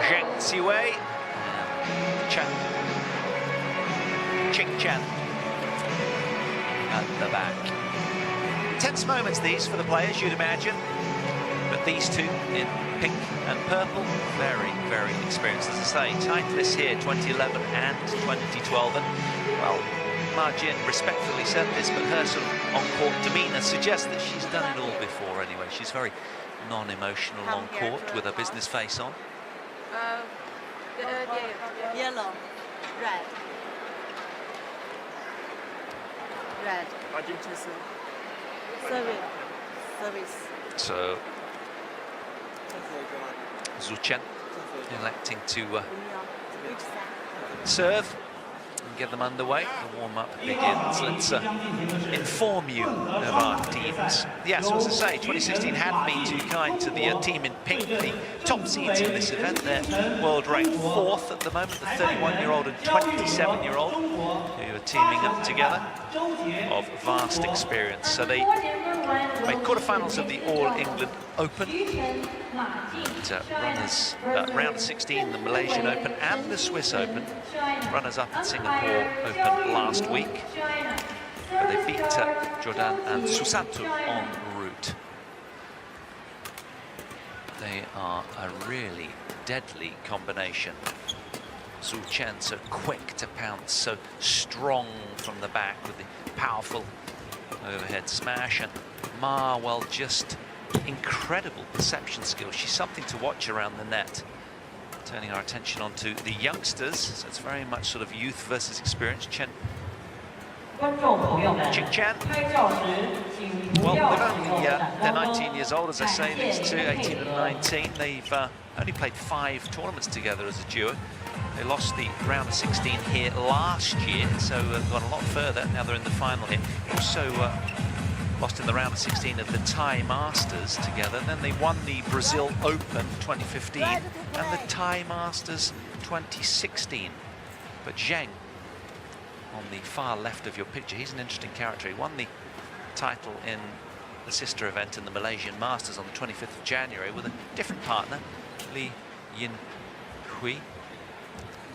Zheng, Siwei, Chen, Qingchen at the back. Tense moments these for the players, you'd imagine, but these two in pink and purple, very, very experienced. As I say, titleists here, 2011 and 2012, and well, Ma Jin respectfully said this, but her sort of on-court demeanour suggests that she's done it all before anyway. She's very non-emotional on court with her business face on. Yellow, red. Red. Service. So, Chen electing to serve and get them underway. The warm-up begins. Let's inform you of our teams. Yes, as I say, 2016 hadn't been too kind to the team in pink, the top seeds in this event. They're world ranked 4th at the moment, the 31-year-old and 27-year-old who are teaming up together, of vast experience. So they made quarterfinals of the All England Open. And, runners round of 16, the Malaysian Open and the Swiss Open. Runners-up at Singapore Open last week. But they beat Jordan and Susanto en route. They are a really deadly combination. Chen so quick to pounce, so strong from the back with the powerful overhead smash, and Ma, well, just incredible perception skills. She's something to watch around the net. Turning our attention onto the youngsters, so it's very much sort of youth versus experience. Chen, Qingchen, well, they're 19 years old, as I say, these two, 18 and 19. They've only played 5 tournaments together as a duo. They lost the round of 16 here last year, so gone a lot further. Now they're in the final here. Also lost in the round of 16 of the Thai Masters together. Then they won the Brazil Open 2015 and the Thai Masters 2016. But Zheng, on the far left of your picture, he's an interesting character. He won the title in the sister event in the Malaysian Masters on the 25th of January with a different partner, Li Yin-hui.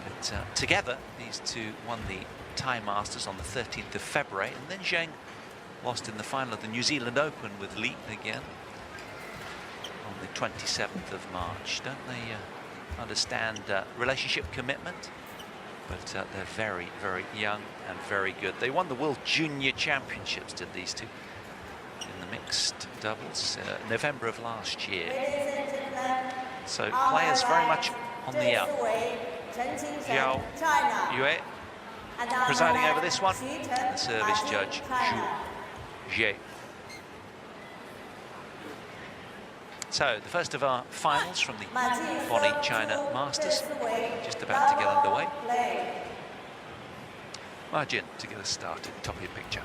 But together, these two won the Thai Masters on the 13th of February, and then Zheng lost in the final of the New Zealand Open with Li again on the 27th of March. Don't they understand relationship commitment? But they're very, very young and very good. They won the World Junior Championships, did these two, in the mixed doubles, November of last year. So players very much on the up. Zhao Yue presiding over this one, and the service judge Zhu Jie. So the first of our finals from the Bonny China Masters, just about to get underway. Ma Jin to get us started, top of your picture.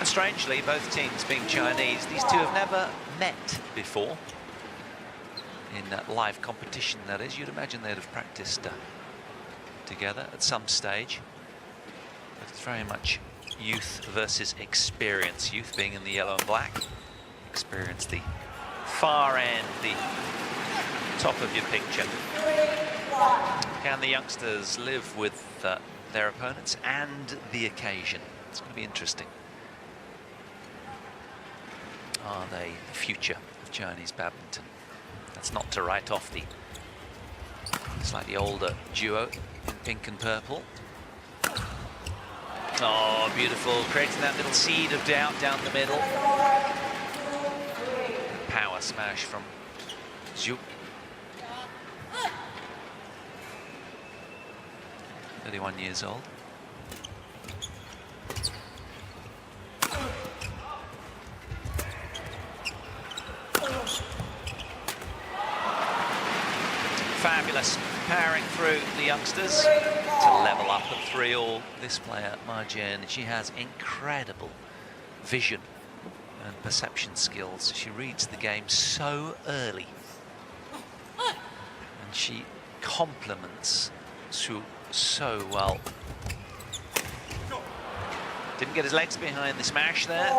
Strangely, both teams being Chinese, these two have never met before in live competition, that is. You'd imagine they'd have practiced together at some stage. But it's very much youth versus experience. Youth being in the yellow and black, experience the far end, the top of your picture. Can the youngsters live with their opponents and the occasion? It's going to be interesting. Are they the future of Chinese badminton? That's not to write off the slightly older duo in pink and purple. Oh, beautiful, creating that little seed of doubt down the middle. Power smash from Zhu. 31 years old. powering through the youngsters to level up at 3-all. This player, Ma Chen, she has incredible vision and perception skills. She reads the game so early. And she complements Su so well. Didn't get his legs behind the smash there.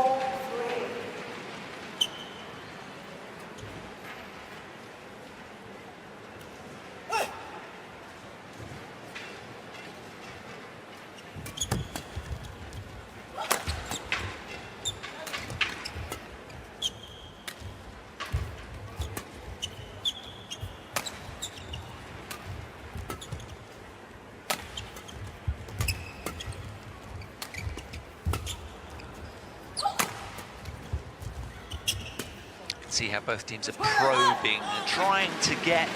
See how both teams are probing and trying to get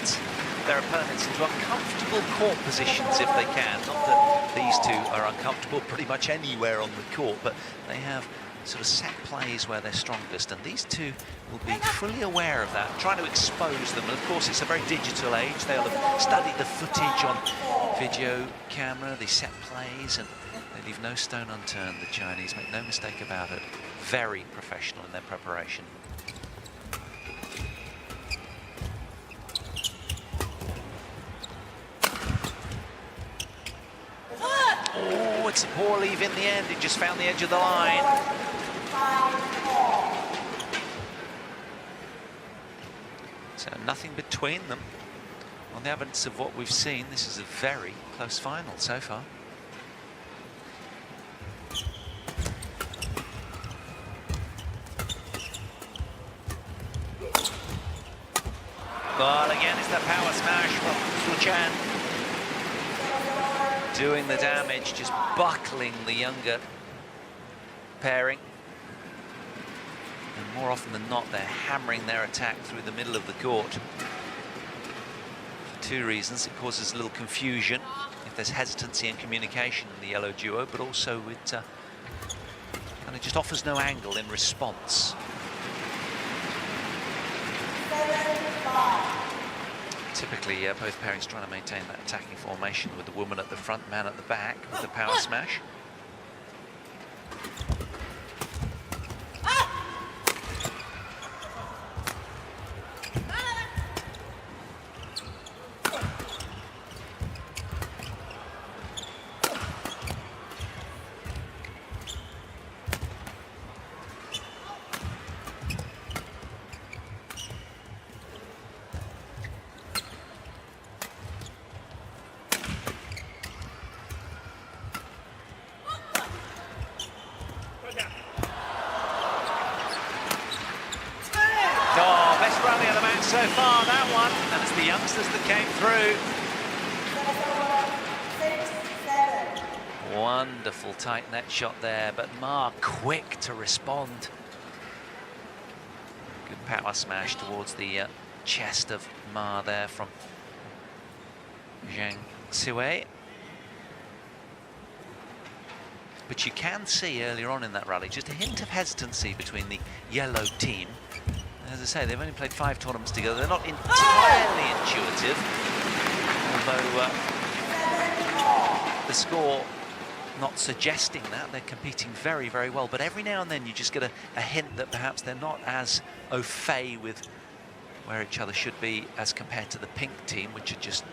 their opponents into uncomfortable court positions if they can. Not that these two are uncomfortable pretty much anywhere on the court, but they have sort of set plays where they're strongest, and these two will be fully aware of that, trying to expose them. And of course, it's a very digital age. They'll have studied the footage on video camera, the set plays, and they leave no stone unturned, the Chinese. Make no mistake about it. Very professional in their preparation. Oh, it's a poor leave in the end. It just found the edge of the line. So nothing between them. On the evidence of what we've seen, this is a very close final so far. But again, it's that power smash from Chen. Doing the damage, just buckling the younger pairing. And more often than not, they're hammering their attack through the middle of the court. For two reasons. It causes a little confusion if there's hesitancy and communication in the yellow duo, but also it kind of just offers no angle in response. Typically, both pairings trying to maintain that attacking formation with the woman at the front, man at the back with the power smash. So far, that one, and it's the youngsters that came through. Wonderful tight net shot there, but Ma quick to respond. Good power smash towards the chest of Ma there from Zheng Siwei. But you can see earlier on in that rally just a hint of hesitancy between the yellow team. As I say, they've only played 5 tournaments together. They're not entirely intuitive, although the score not suggesting that. They're competing very, very well. But every now and then you just get a hint that perhaps they're not as au fait with where each other should be as compared to the pink team, which are just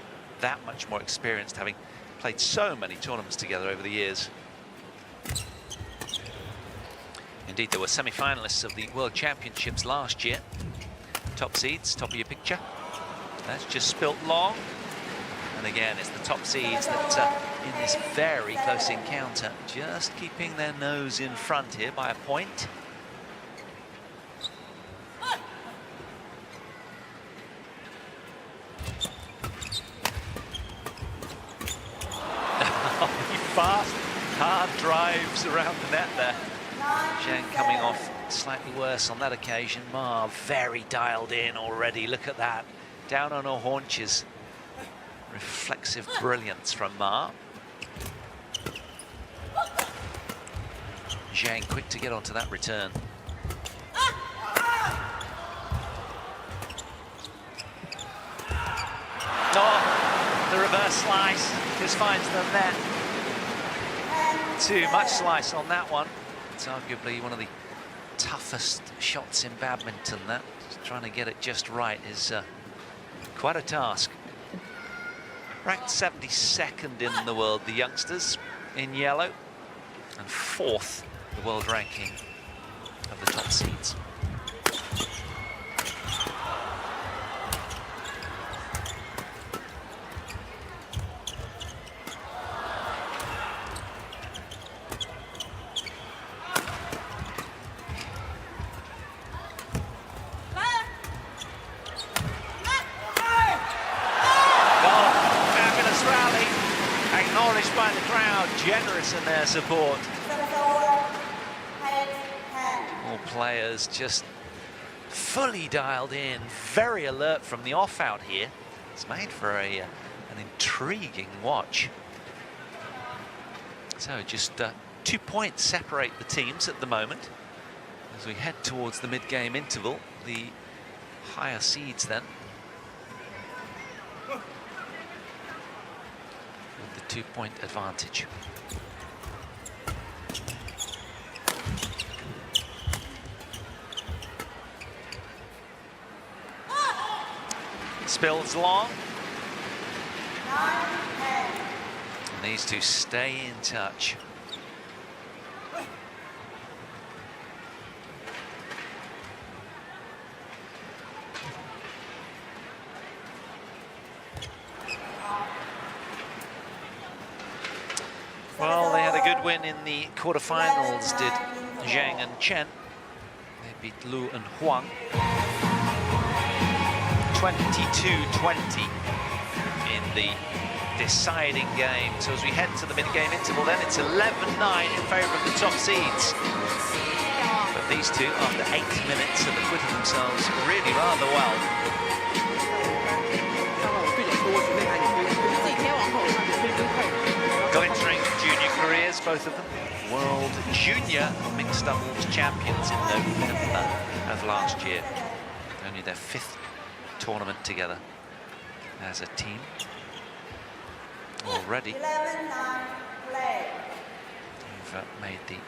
that much more experienced, having played so many tournaments together over the years. Indeed, there were semi-finalists of the World Championships last year. Top seeds, top of your picture. That's just spilt long. And again, it's the top seeds that, in this very close encounter, just keeping their nose in front here by a point. Fast, hard drives around the net there. Chen coming off slightly worse on that occasion. Ma very dialed in already. Look at that. Down on her haunches. Reflexive brilliance from Ma. Zheng quick to get onto that return. Oh, the Reverse slice, just finds the net. Too much slice on that one. It's arguably one of the toughest shots in badminton, that. Just trying to get it just right is quite a task. Ranked 72nd in the world, the youngsters in yellow, and 4th the world ranking of the top seeds. By the crowd, generous in their support. All players just fully dialed in, very alert from the off out here. It's made for an intriguing watch. So just 2 points separate the teams at the moment. As we head towards the mid-game interval, the higher seeds then. 2-point advantage. Spills long. And these two stay in touch. Well, they had a good win in the quarterfinals, did Zheng and Chen. They beat Lu and Huang 22-20 in the deciding game. So as we head to the mid-game interval, then it's 11-9 in favour of the top seeds. But these two, after 8 minutes, have acquitted themselves really rather well. Glittering junior careers, both of them. World junior mixed doubles champions in November of last year. Only their 5th tournament together as a team. Already they've made they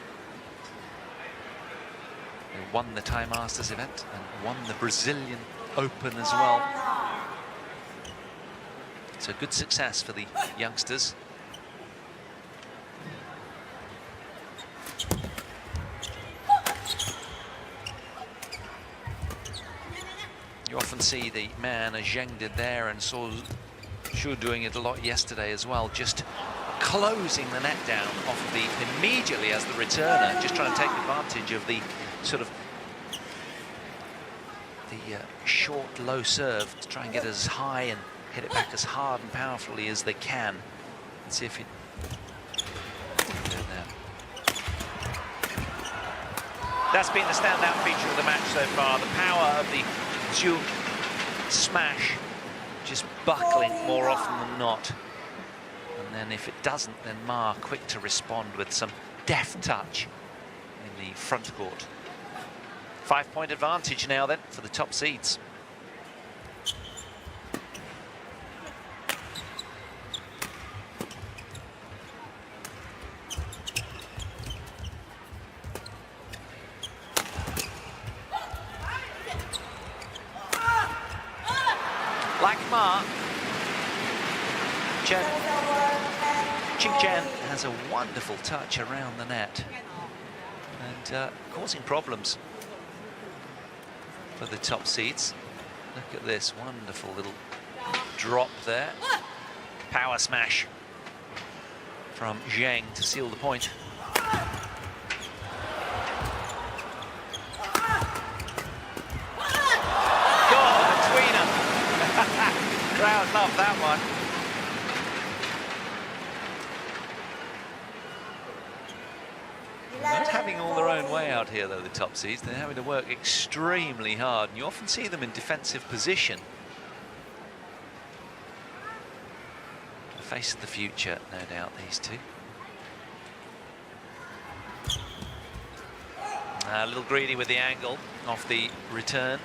won the Thai Masters event and won the Brazilian Open as well. So good success for the youngsters. You often see the man, as Zheng did there, and saw Shu doing it a lot yesterday as well, just closing the net down off of the, immediately as the returner, just trying to take advantage of the sort of the short, low serve to try and get as high and hit it back as hard and powerfully as they can. Let's see if it... That's been the standout feature of the match so far, the power of the Zheng smash just buckling more often than not. And then if it doesn't, then Ma quick to respond with some deft touch in the front court. 5-point advantage now then for the top seeds. Like Ma, Qingchen has a wonderful touch around the net and causing problems for the top seeds. Look at this wonderful little drop there. Power smash from Zheng to seal the point. Crowd love that one. Not having all their own way out here, though, the top seeds. They're having to work extremely hard, and you often see them in defensive position. The face of the future, no doubt, these two. A little greedy with the angle off the return.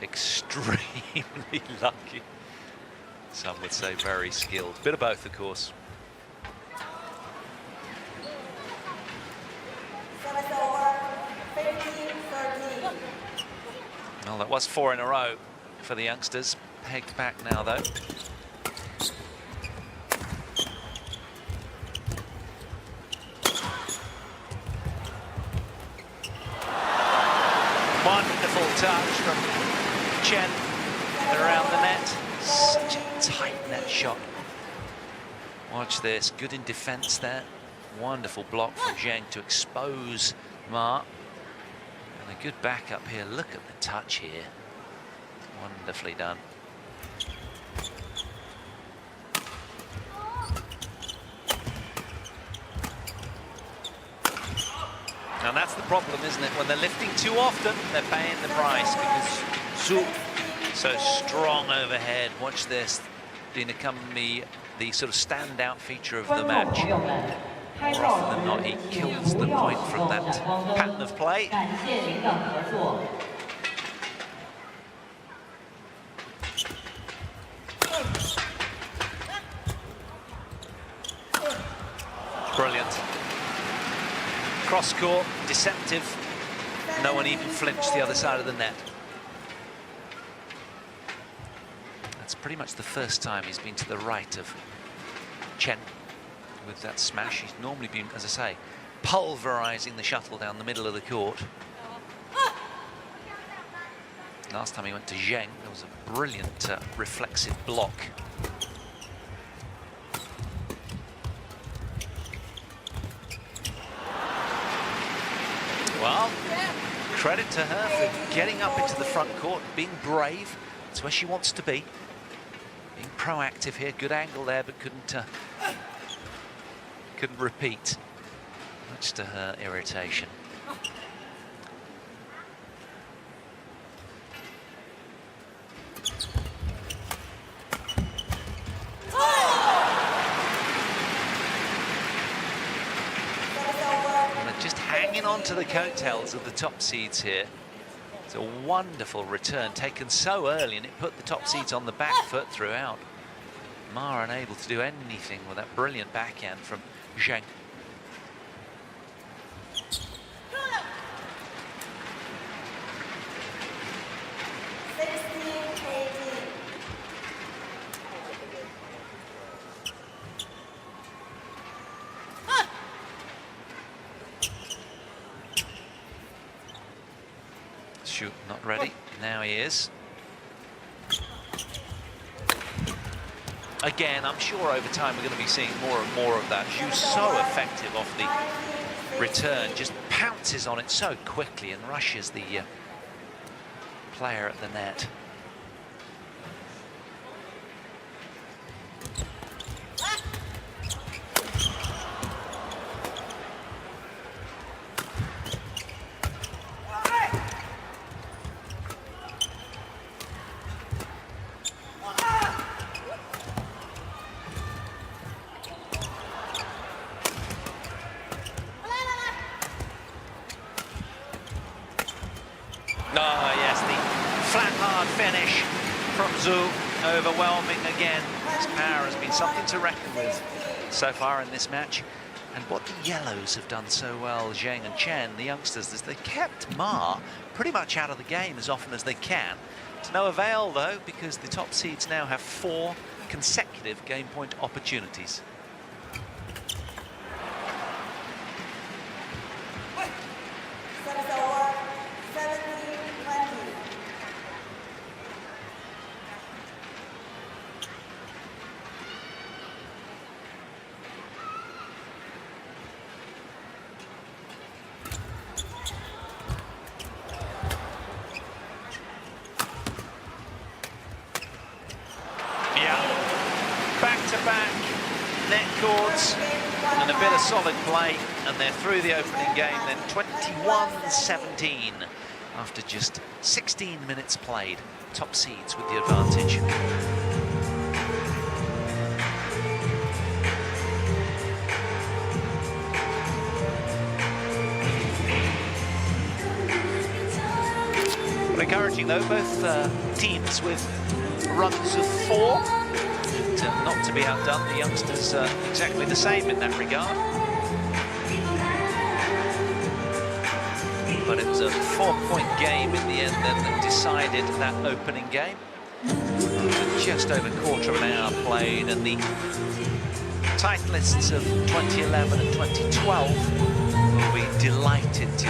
extremely lucky. Some would say very skilled. Bit of both, of course. Well, that was 4 in a row for the youngsters. Pegged back now, though. Wonderful touch from Chen around the net. Such a tight net shot. Watch this, good in defense there. Wonderful block from Zheng to expose Ma. And a good backup here. Look at the touch here. Wonderfully done. And that's the problem, isn't it? When they're lifting too often, they're paying the price because Zhu so strong overhead. Watch this, become the sort of standout feature of the match. More often than not, he kills the point from that pattern of play. Brilliant. Cross court, deceptive. No one even flinched the other side of the net. That's pretty much the first time he's been to the right of Chen with that smash. He's normally been, as I say, pulverizing the shuttle down the middle of the court. Last time he went to Zheng, there was a brilliant reflexive block. Well, credit to her for getting up into the front court, being brave. That's where she wants to be. Being proactive here, good angle there, but couldn't repeat. Much to her irritation. Just hanging on to the coattails of the top seeds here. It's a wonderful return taken so early, and it put the top seeds on the back foot throughout. Ma unable to do anything with that brilliant backhand from Zheng. Shoot, not ready. Now he is. Again, I'm sure over time we're going to be seeing more and more of that. Zhu's so effective off the return, just pounces on it so quickly and rushes the player at the net. Oh, yes, the flat, hard finish from Zhu, overwhelming again. His power has been something to reckon with so far in this match. And what the yellows have done so well, Zheng and Chen, the youngsters, is they kept Ma pretty much out of the game as often as they can. To no avail, though, because the top seeds now have 4 consecutive game point opportunities. Back-to-back net courts and a bit of solid play, and they're through the opening game then 21-17 after just 16 minutes played. Top seeds with the advantage. Well, encouraging though, both teams with runs of 4. Not to be outdone, the youngsters exactly the same in that regard. But it was a 4-point game in the end then that decided that opening game. Just over quarter of an hour played, and the titleists of 2011 and 2012 will be delighted to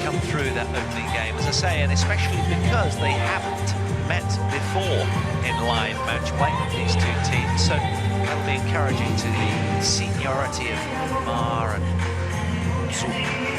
come through that opening game, as I say, and especially because they haven't met before in live match play, these two teams, so that'll be encouraging to the seniority of Ma and Zheng.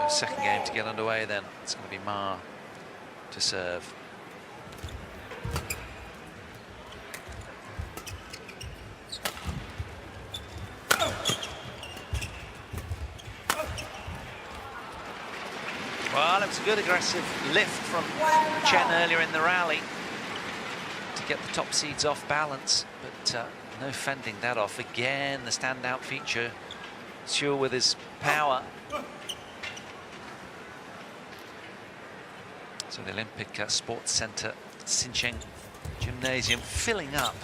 Second game to get underway then. It's going to be Ma to serve. Well, it was a good aggressive lift from Chen earlier in the rally to get the top seeds off balance, but no fending that off. Again, the standout feature, Siwei with his power. So the Olympic Sports Centre Qingchen Gymnasium filling up.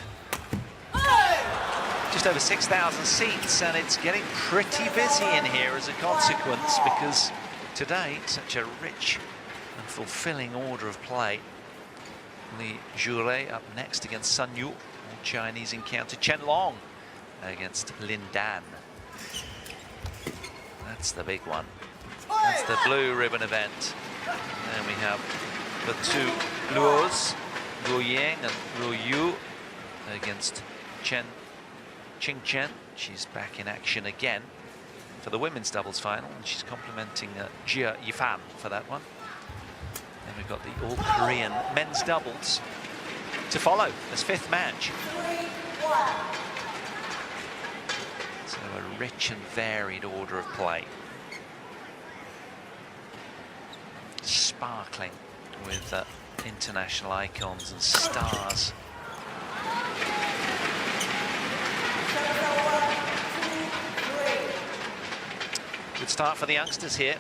Just over 6,000 seats, and it's getting pretty busy in here as a consequence, because today such a rich and fulfilling order of play. Li Jure up next against Sun Yu. Chinese encounter Chen Long against Lin Dan. That's the big one. That's the blue ribbon event. And we have the two Luos, Luo Yang and Luo Yu, against Qingchen. She's back in action again for the women's doubles final, and she's complementing Jia Yifan for that one. Then we've got the all-Korean men's doubles to follow as 5th match. So a rich and varied order of play. Sparkling with international icons and stars. Good start for the youngsters here.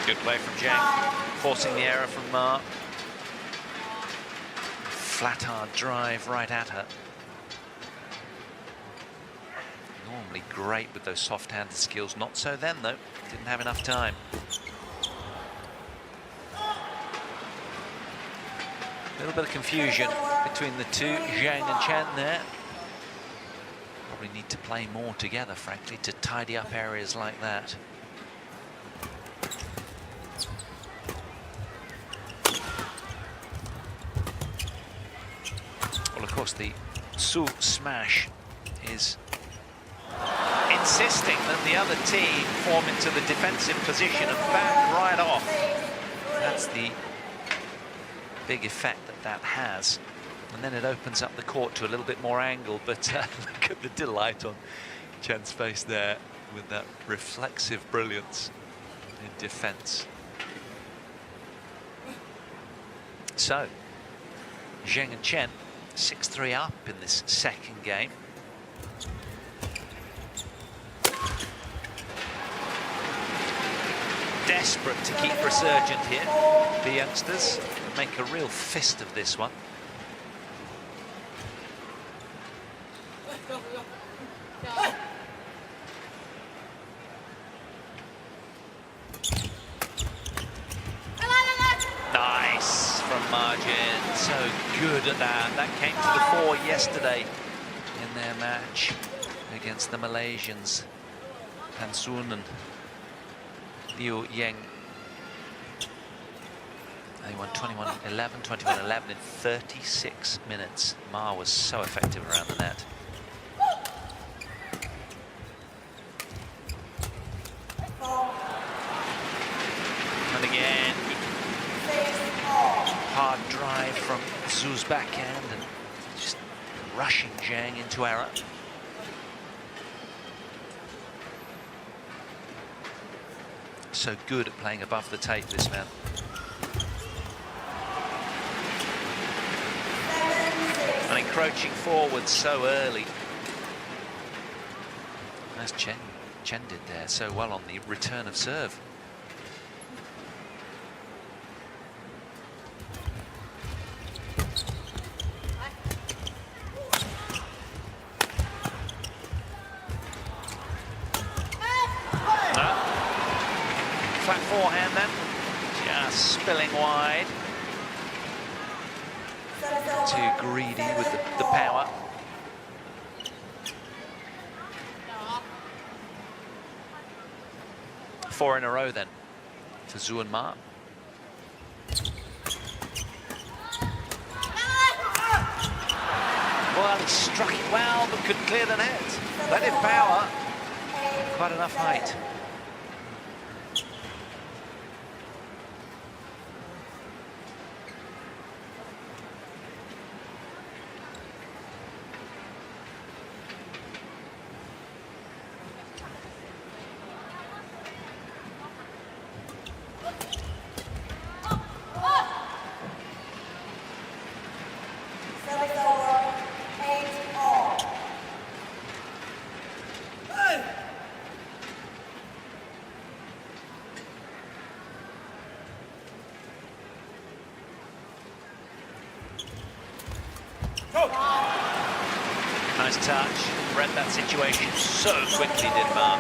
Good play from Zheng, forcing the error from Ma. Flat hard drive right at her. Normally great with those soft-handed skills, not so then though, didn't have enough time. A little bit of confusion between the two, Zheng and Chen there. Probably need to play more together, frankly, to tidy up areas like that. Well, of course, the Su smash is insisting that the other team form into the defensive position and back right off. That's the big effect that that has. And then it opens up the court to a little bit more angle, but look at the delight on Chen's face there with that reflexive brilliance in defense. So, Zheng and Chen 6-3 up in this second game. Desperate to keep resurgent here, the youngsters, and make a real fist of this one. Nice from margin, so good at that. That came to the fore yesterday in their match against the Malaysians. Han Sun and Liu Yang. They won 21-11, 21-11 in 36 minutes. Ma was so effective around the net. And again, hard drive from Zhu's backhand and just rushing Zheng into error. So good at playing above the tape, this man. And encroaching forward so early. As Chen did there so well on the return of serve. Flat forehand then, just spilling wide. Too greedy with the power. Four in a row then for Zhu and Ma. Well, he struck it well, but couldn't clear the net. Plenty of power, quite enough height. Nice touch, read that situation so quickly, did Ma.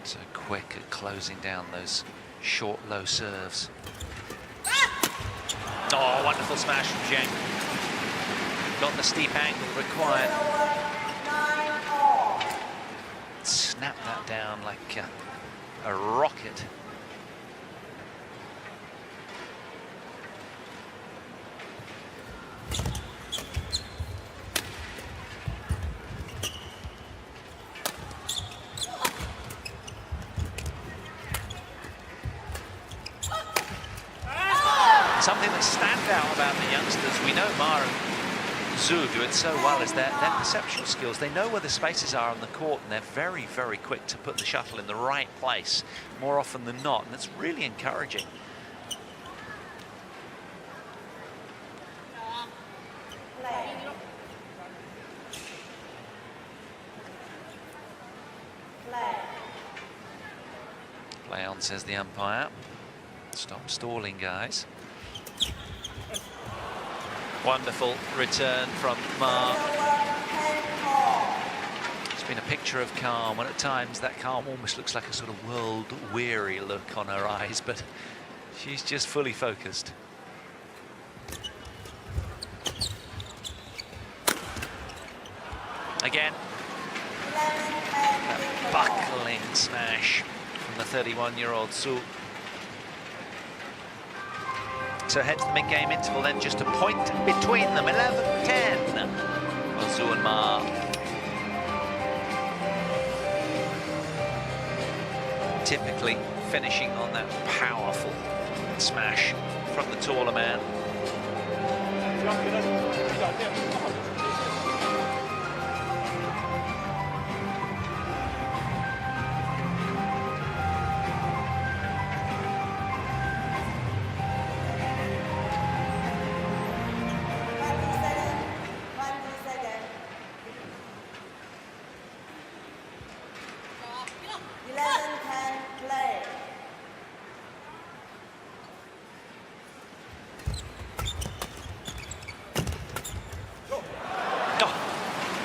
So quick at closing down those short, low serves. Oh, wonderful smash from Zheng. Got the steep angle required. Snap that down like a rocket. Something that stands out about the youngsters, we know Ma and Zhu do it so well, is their perceptual skills. They know where the spaces are on the court, and they're very, very quick to put the shuttle in the right place, more often than not, and it's really encouraging. Play on, says the umpire. Stop stalling, guys. Wonderful return from Ma. It's been a picture of calm, and at times that calm almost looks like a sort of world-weary look on her eyes, but she's just fully focused. Again, that buckling smash from the 31-year-old Zhu. So head to the mid-game interval then, just a point between them, 11-10 for Zhu and Ma. Typically finishing on that powerful smash from the taller man.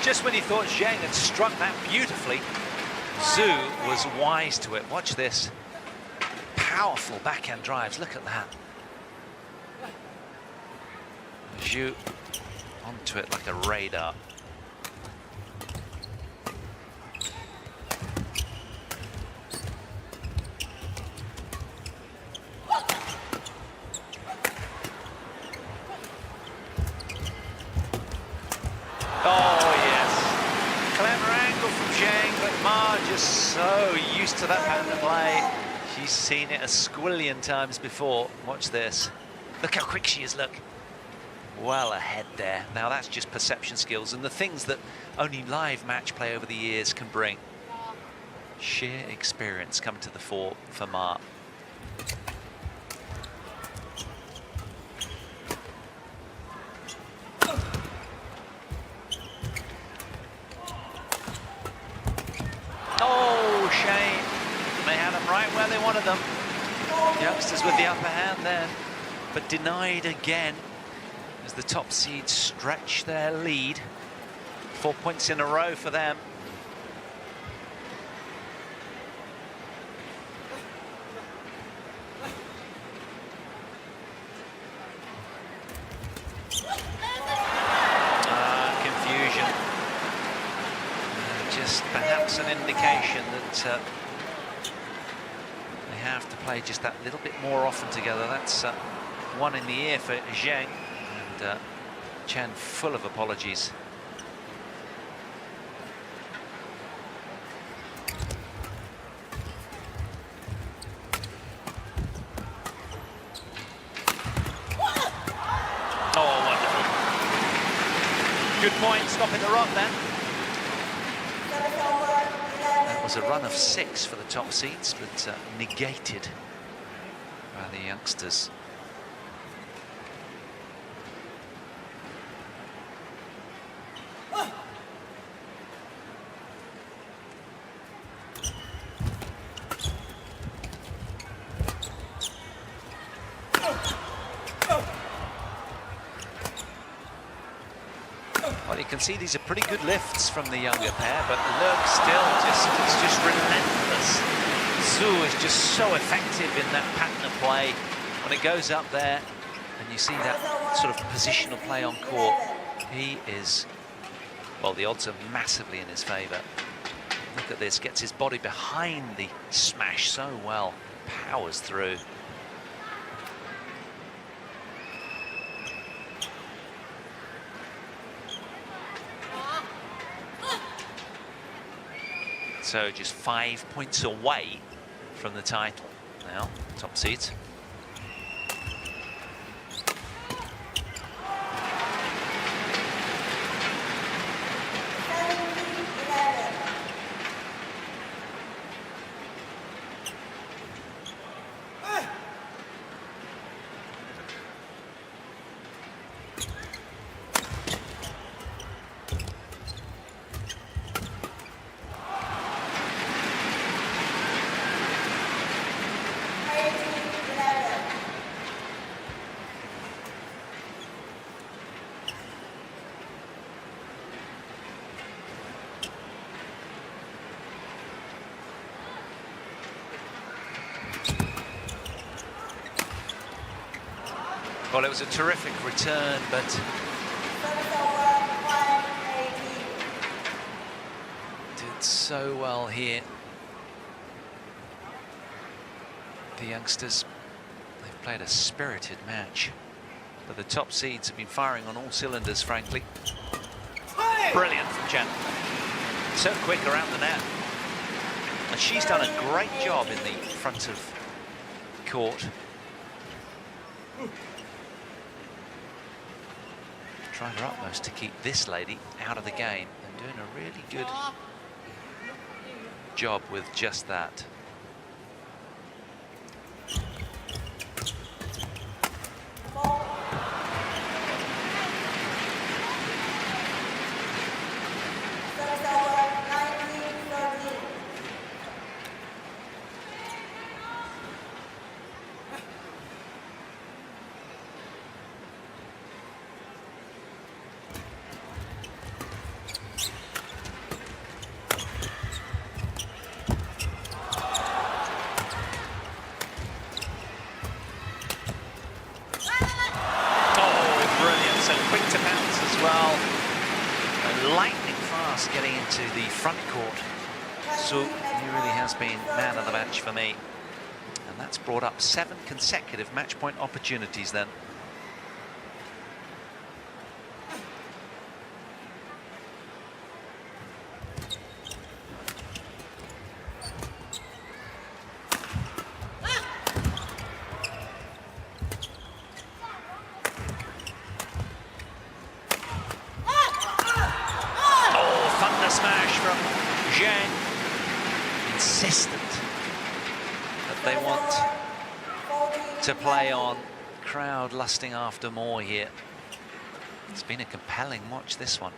Just when you thought Zheng had struck that beautifully, Zhu was wise to it. Watch this. Powerful backhand drives. Look at that. Zhu onto it like a radar. Oh, yes. Clever angle from Zheng, but Ma just so used to that pattern of play. She's seen it a squillion times before. Watch this. Look how quick she is, look. Well ahead there. Now that's just perception skills and the things that only live match play over the years can bring. Sheer experience coming to the fore for Ma. Oh, shame. They had them right where they wanted them. Youngsters with the upper hand there, but denied again as the top seeds stretch their lead. 4 points in a row for them. Confusion. Just perhaps an indication that they have to play just that little bit more often together. That's one in the ear for Zheng, and Chen full of apologies. Oh, wonderful. Good point, stopping the run then. That was a run of 6 for the top seeds, but negated by the youngsters. Well, you can see these are pretty good lifts from the younger pair, but look, still, it's just relentless. Zhu is just so effective in that pattern of play. When it goes up there, and you see that sort of positional play on court, he is, well, the odds are massively in his favour. Look at this, gets his body behind the smash so well, powers through. So just 5 points away from the title now, top seeds. Well, it was a terrific return, but did so well here. The youngsters, they've played a spirited match, but the top seeds have been firing on all cylinders, frankly. Brilliant from Chen. So quick around the net. And she's done a great job in the front of court. Trying her utmost to keep this lady out of the game and doing a really good job with just that. just getting into the front court. So he really has been man of the match for me. And that's brought up 7 consecutive match point opportunities then. Smash from Zheng. Insistent that they want to play on. Crowd lusting after more here. It's been a compelling watch, this one.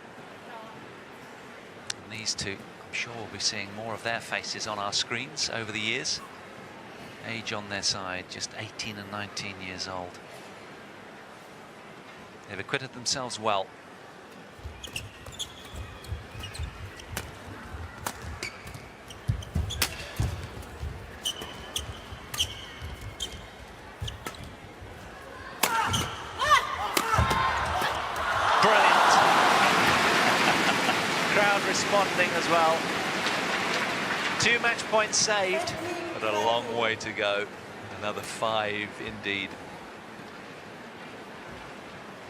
And these two, I'm sure we'll be seeing more of their faces on our screens over the years. Age on their side, just 18 and 19 years old. They've acquitted themselves well. Responding as well. 2 match points saved, but a long way to go. Another 5 indeed.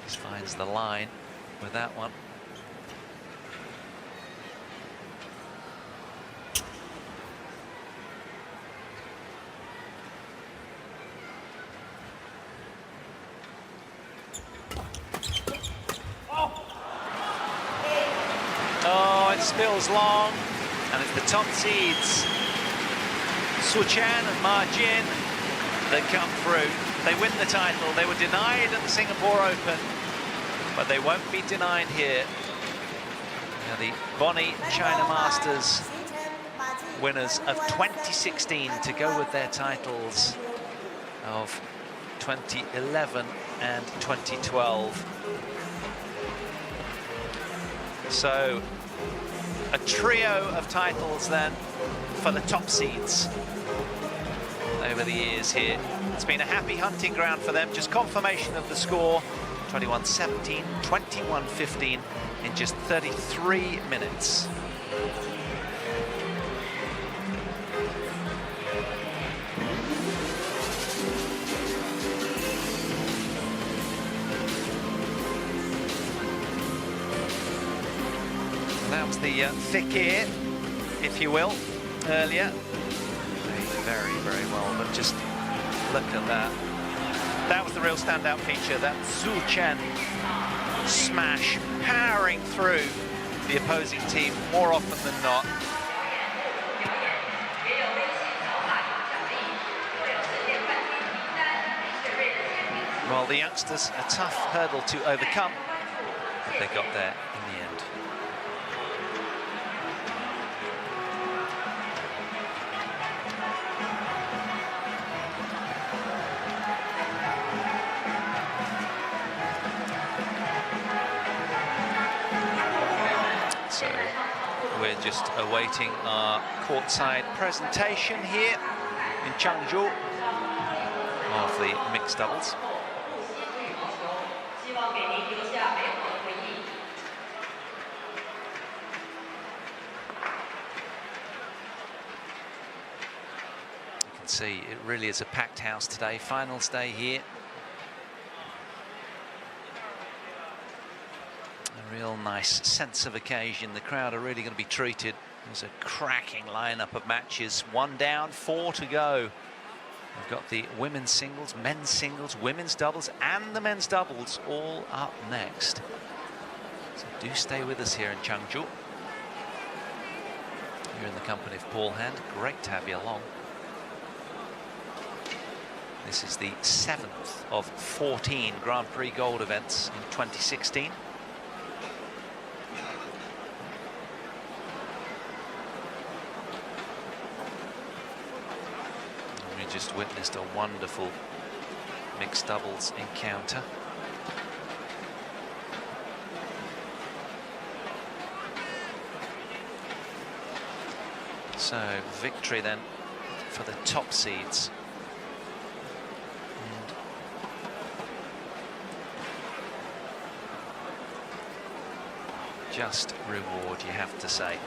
Just finds the line with that one. Spills long, and it's the top seeds, Chen and Ma Jin, that come through. They win the title. They were denied at the Singapore Open, but they won't be denied here. Now the Bonny China Masters winners of 2016 to go with their titles of 2011 and 2012. So a trio of titles then for the top seeds over the years here. It's been a happy hunting ground for them. Just confirmation of the score, 21-17, 21-15 in just 33 minutes. That was the thick ear, if you will, earlier. Played very, very well, but just look at that. That was the real standout feature, that Chen smash, powering through the opposing team more often than not. Well, the youngsters, a tough hurdle to overcome, but they got there in the end. So we're just awaiting our courtside presentation here in Changzhou of the mixed doubles. You can see it really is a packed house today, finals day here. A real nice sense of occasion. The crowd are really going to be treated. There's a cracking lineup of matches. 1 down, 4 to go. We've got the women's singles, men's singles, women's doubles, and the men's doubles all up next. So do stay with us here in Changzhou. You're in the company of Paul Hand. Great to have you along. This is the 7th of 14 Grand Prix Gold events in 2016. Just witnessed a wonderful mixed doubles encounter. So victory then for the top seeds. And just reward, you have to say.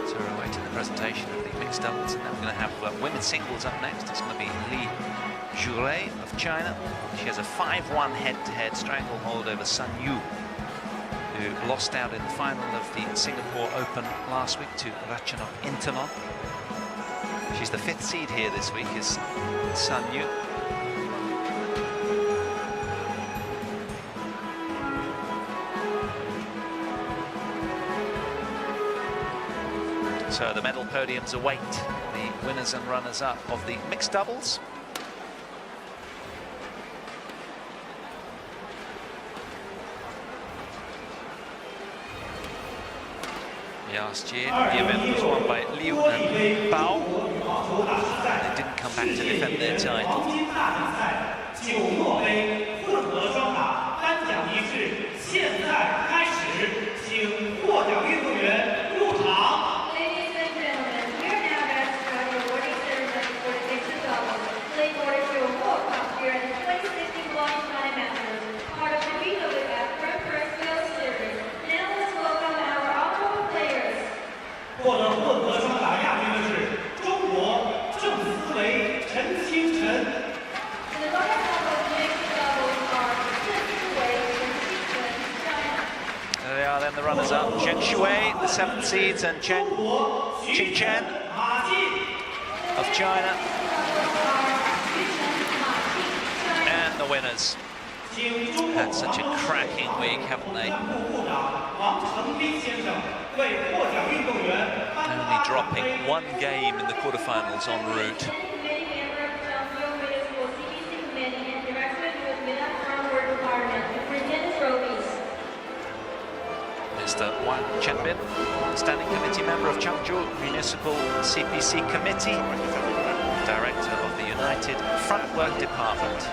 So we're awaiting the presentation of the mixed doubles, and then we're going to have women's singles up next. It's going to be Siwei of China. She has a 5-1 head-to-head stranglehold over Sun Yu, who lost out in the final of the Singapore Open last week to Ratchanok Intanon. She's the 5th seed here this week, is Sun Yu. So the medal podiums await the winners and runners-up of the mixed doubles. Last year, the event was won by Liu and Bao. They didn't come back to defend their title. The runners-up, Siwei, the 7th seeds, and Qingchen of China, and the winners. Had such a cracking week, haven't they? Only dropping 1 game in the quarterfinals en route. Mr. Chen, standing committee member of Chengdu Municipal CPC Committee, director of the United Front Work Department.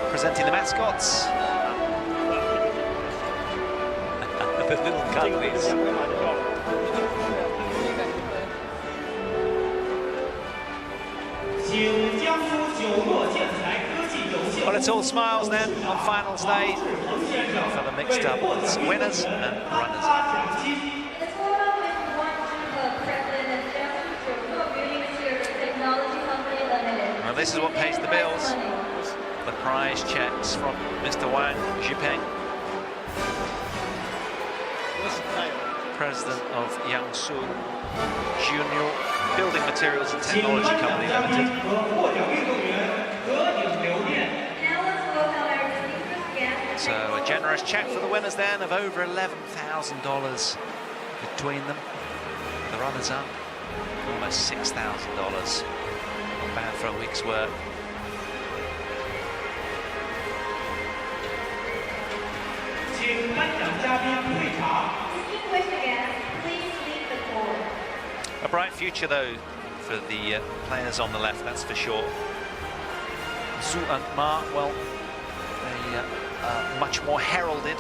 Presenting the mascots. The little cuddlies. Well, it's all smiles then on finals day for the mixed doubles winners and runners-up. Well, this is what pays the bills. The prize checks from Mr. Wang Zhipeng, president of Yangsu Junior Building Materials and Technology Company Limited. So a generous check for the winners then of over $11,000 between them. The runners-up, almost $6,000. Not bad for a week's work. A bright future, though, for the players on the left, that's for sure. Zhu and Ma, well, they are much more heralded